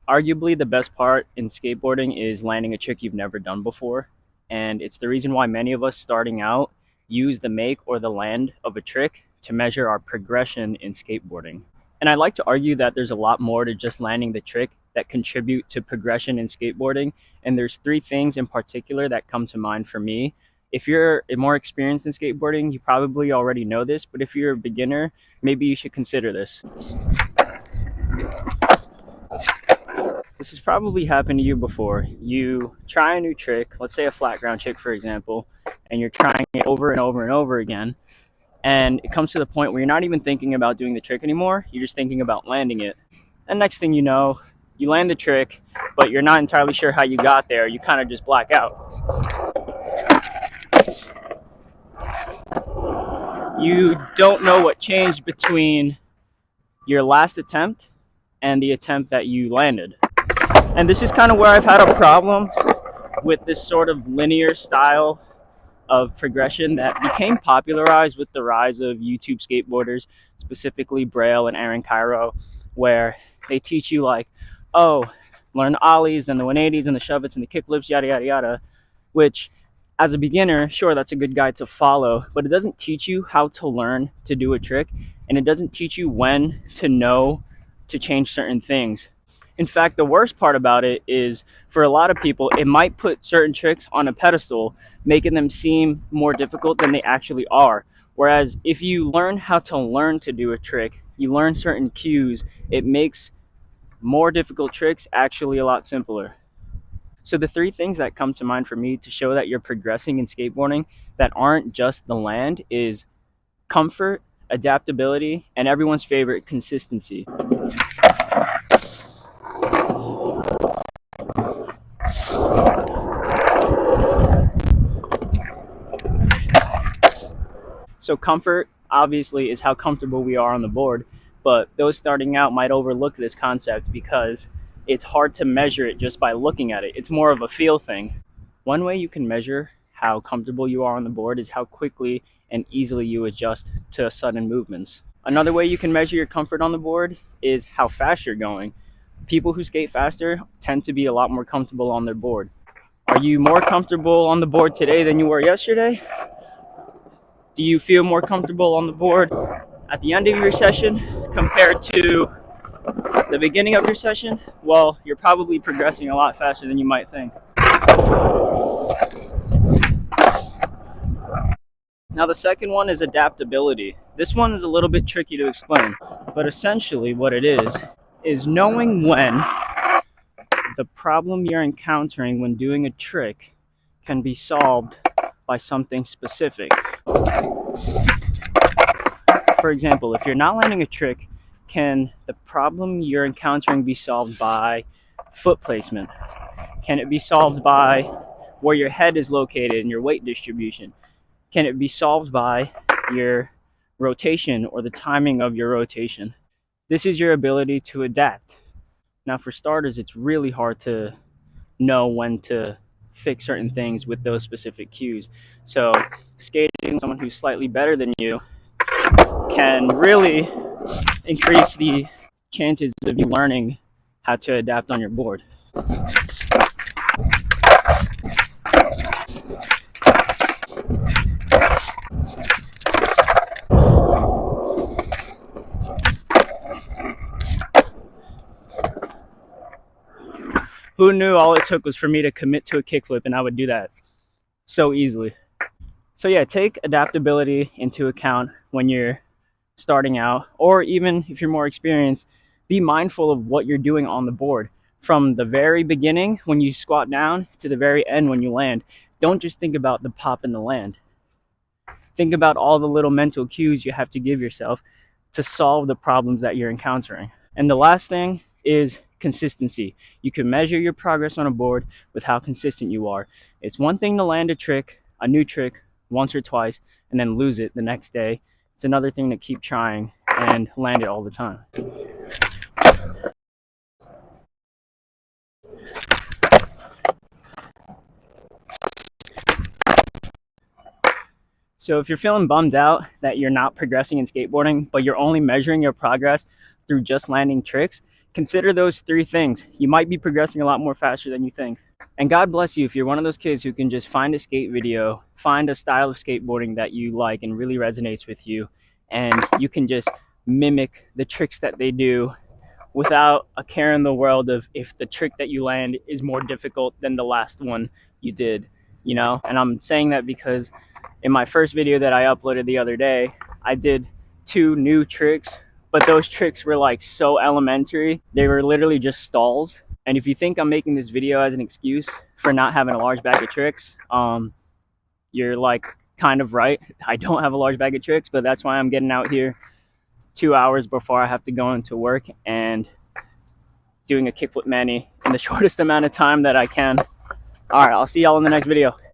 Arguably, the best part in skateboarding is landing a trick you've never done before. And it's the reason why many of us starting out use the make or the land of a trick to measure our progression in skateboarding. And I like to argue that there's a lot more to just landing the trick that contribute to progression in skateboarding. And there's three things in particular that come to mind for me. If you're more experienced in skateboarding, you probably already know this, but if you're a beginner, maybe you should consider this. This has probably happened to you before. You try a new trick, let's say a flat ground trick, for example, and you're trying it over and over and over again. And it comes to the point where you're not even thinking about doing the trick anymore. You're just thinking about landing it. And next thing you know, you land the trick, but you're not entirely sure how you got there. You kind of just black out. You don't know what changed between your last attempt and the attempt that you landed. And this is kind of where I've had a problem with this sort of linear style of progression that became popularized with the rise of YouTube skateboarders, specifically Braille and Aaron Cairo, where they teach you like, oh, learn the ollies, then the 180s and the shove-its and the kickflips, yada, yada, yada, which as a beginner, sure, that's a good guide to follow, but it doesn't teach you how to learn to do a trick, and it doesn't teach you when to know to change certain things. In fact, the worst part about it is for a lot of people, it might put certain tricks on a pedestal, making them seem more difficult than they actually are. Whereas if you learn how to learn to do a trick, you learn certain cues, it makes more difficult tricks actually a lot simpler. So the three things that come to mind for me to show that you're progressing in skateboarding that aren't just the land is comfort, adaptability, and everyone's favorite, consistency. So comfort, obviously, is how comfortable we are on the board, but those starting out might overlook this concept because it's hard to measure it just by looking at it. It's more of a feel thing. One way you can measure how comfortable you are on the board is how quickly and easily you adjust to sudden movements. Another way you can measure your comfort on the board is how fast you're going. People who skate faster tend to be a lot more comfortable on their board. Are you more comfortable on the board today than you were yesterday? Do you feel more comfortable on the board at the end of your session compared to the beginning of your session? Well, you're probably progressing a lot faster than you might think. Now, the second one is adaptability. This one is a little bit tricky to explain, but essentially what it is knowing when the problem you're encountering when doing a trick can be solved by something specific. For example, if you're not landing a trick, can the problem you're encountering be solved by foot placement? Can it be solved by where your head is located and your weight distribution? Can it be solved by your rotation or the timing of your rotation? This is your ability to adapt. Now, for starters, it's really hard to know when to fix certain things with those specific cues. So skating with someone who's slightly better than you can really increase the chances of you learning how to adapt on your board. Who knew all it took was for me to commit to a kickflip and I would do that so easily. So yeah, take adaptability into account when you're starting out, or even if you're more experienced, be mindful of what you're doing on the board. From the very beginning, when you squat down, to the very end when you land. Don't just think about the pop and the land. Think about all the little mental cues you have to give yourself to solve the problems that you're encountering. And the last thing is consistency. You can measure your progress on a board with how consistent you are. It's one thing to land a new trick, once or twice, and then lose it the next day. It's another thing to keep trying and land it all the time. So if you're feeling bummed out that you're not progressing in skateboarding, but you're only measuring your progress through just landing tricks, Consider those 3 things. You might be progressing a lot more faster than you think. And God bless you if you're one of those kids who can just find a skate video, find a style of skateboarding that you like and really resonates with you, and you can just mimic the tricks that they do without a care in the world of if the trick that you land is more difficult than the last one you did, you know? And I'm saying that because in my first video that I uploaded the other day, I did 2 new tricks, but those tricks were like so elementary. They were literally just stalls. And if you think I'm making this video as an excuse for not having a large bag of tricks, you're like kind of right. I don't have a large bag of tricks, but that's why I'm getting out here 2 hours before I have to go into work and doing a kickflip mani in the shortest amount of time that I can. All right, I'll see y'all in the next video.